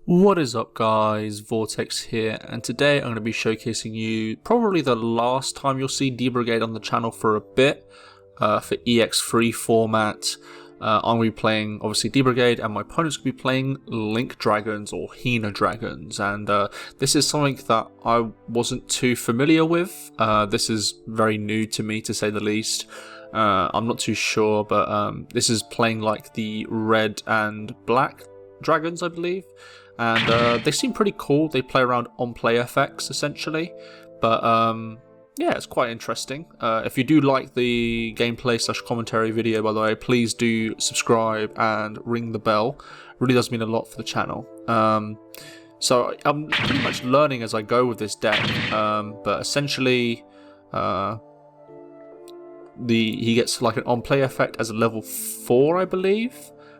What is up guys, Vortex here, and today I'm going to be showcasing you probably the last time you'll see D-Brigade on the channel for a bit, for EX-3 format. I'm going to be playing obviously D-Brigade and my opponent's going to be playing Link Dragons or Hina Dragons, and this is something that I wasn't too familiar with. This is very new to me, to say the least. I'm not too sure, but this is playing like the red and black dragons, I believe. And they seem pretty cool. They play around on play effects essentially, but yeah, it's quite interesting. If you do like the gameplay / commentary video, by the way, please do subscribe and ring the bell. It really does mean a lot for the channel. So I'm pretty much learning as I go with this deck, but essentially he gets like an on play effect as a level 4, I believe,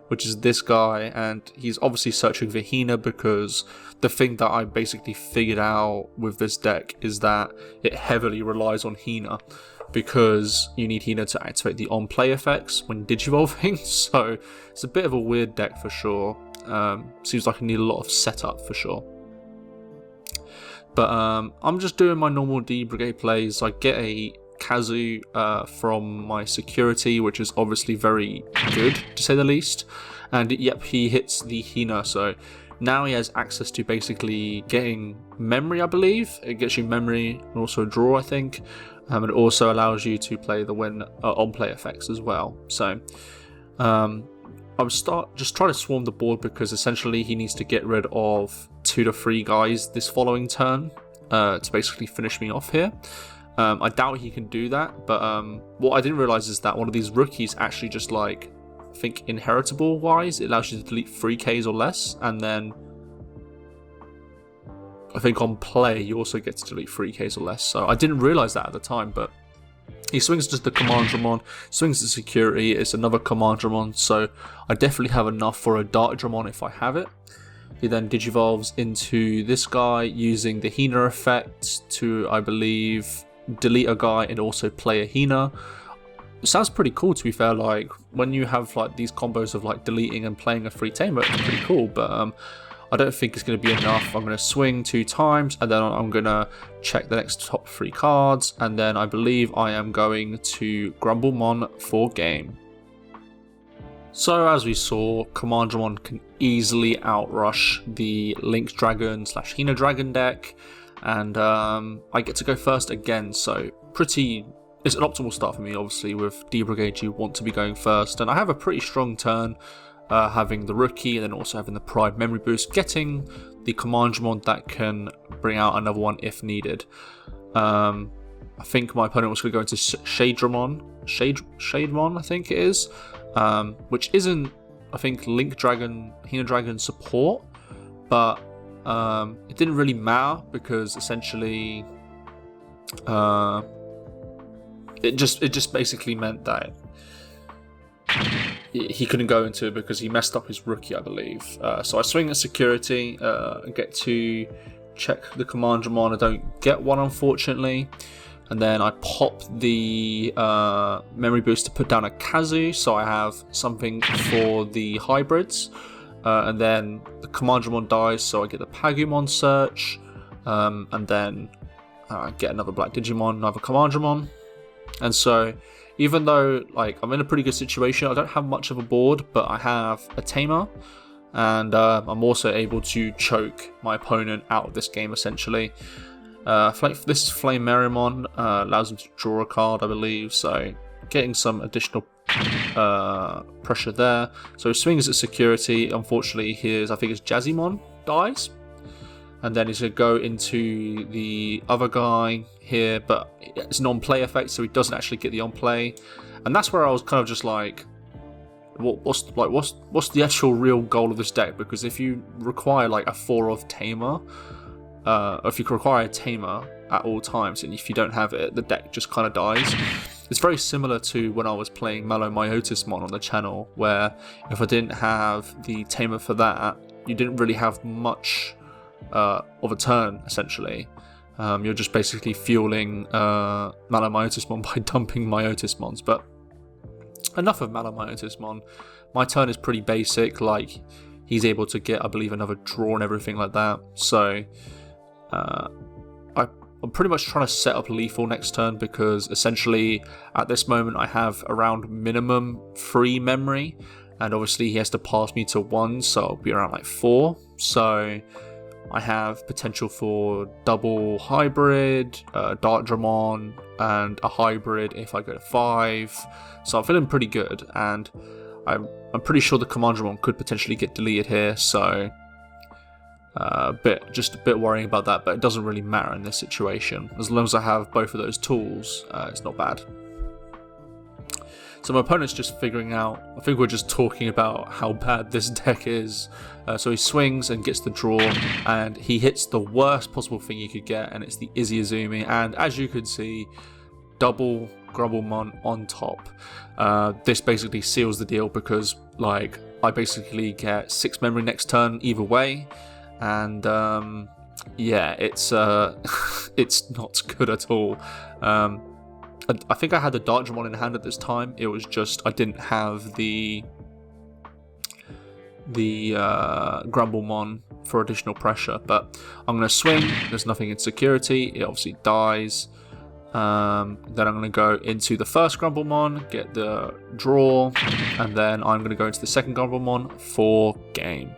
which is this guy, and he's obviously searching for Hina because the thing that I basically figured out with this deck is that it heavily relies on Hina, because you need Hina to activate the on-play effects when digivolving, so it's a bit of a weird deck for sure. Seems like I need a lot of setup for sure. But I'm just doing my normal D-Brigade plays. I get a Kazu from my security, which is obviously very good to say the least, and yep, he hits the Hina, so now he has access to basically getting memory. I believe it gets you memory and also draw, I think, and it also allows you to play the when on play effects as well. So I'm just trying to swarm the board because essentially he needs to get rid of 2 to 3 guys this following turn to basically finish me off here. I doubt he can do that, but what I didn't realize is that one of these rookies actually just like, I think inheritable wise, it allows you to delete 3Ks or less, and then I think on play you also get to delete 3Ks or less, so I didn't realize that at the time. But he swings just the Commandramon, swings the security, it's another Commandramon, so I definitely have enough for a Dartdramon if I have it. He then digivolves into this guy using the Hina effect to, I believe, delete a guy and also play a Hina. It sounds pretty cool, to be fair. Like when you have like these combos of like deleting and playing a free tamer, it's pretty cool, but I don't think it's going to be enough. I'm going to swing 2 times and then I'm going to check the next top 3 cards, and then I believe I am going to Grumblemon for game. So as we saw, Commandramon can easily outrush the Link Dragon / Hina Dragon deck, and I get to go first again, so it's an optimal start for me. Obviously with D-Brigade you want to be going first, and I have a pretty strong turn, having the rookie and then also having the Pride memory boost, getting the Commandramon that can bring out another one if needed. I think my opponent was going to go into Shademon, I think it is, which isn't, I think, Link Dragon, Hina Dragon support, but it didn't really matter because essentially it just basically meant that he couldn't go into it because he messed up his rookie, I believe. So I swing at security, get to check the Commandramon. I don't get one, unfortunately, and then I pop the memory boost to put down a Kazu, so I have something for the hybrids. And then the Commandramon dies, so I get the Pagumon search, and then get another black Digimon, another Commandramon. And so, even though like I'm in a pretty good situation, I don't have much of a board, but I have a tamer, and I'm also able to choke my opponent out of this game essentially. This is Flame Merimon, allows him to draw a card, I believe, so getting some additional pressure there. So he swings at security. Unfortunately, I think it's Jazzymon dies, and then he's going to go into the other guy here, but it's an on-play effect, so he doesn't actually get the on-play, and that's where I was kind of just like, what's the actual real goal of this deck? Because if you require like a 4-off tamer, if you require a tamer at all times, and if you don't have it, the deck just kind of dies. It's very similar to when I was playing Malomyotismon on the channel, where if I didn't have the tamer for that, you didn't really have much of a turn, essentially. You're just basically fueling Malomyotismon by dumping Myotismons. But enough of Malomyotismon. My turn is pretty basic. Like, he's able to get, I believe, another draw and everything like that. So I'm pretty much trying to set up lethal next turn, because essentially at this moment I have around minimum 3 memory, and obviously he has to pass me to 1, so I'll be around like 4. So I have potential for double hybrid, Darkdramon, and a hybrid if I go to 5. So I'm feeling pretty good, and I'm pretty sure the Commandramon could potentially get deleted here. So just a bit worrying about that, but it doesn't really matter in this situation. As long as I have both of those tools, it's not bad. So my opponent's just figuring out, I think we're just talking about how bad this deck is. So he swings and gets the draw, and he hits the worst possible thing you could get, and it's the Izzy Azumi. And as you can see, double Grumblemon on top. This basically seals the deal, because like I basically get 6 memory next turn either way. And yeah, it's it's not good at all. I think I had the Darkdramon in hand at this time. It was just I didn't have the Grumblemon for additional pressure. But I'm going to swing. There's nothing in security. It obviously dies. Then I'm going to go into the first Grumblemon, get the draw, and then I'm going to go into the second Grumblemon for game.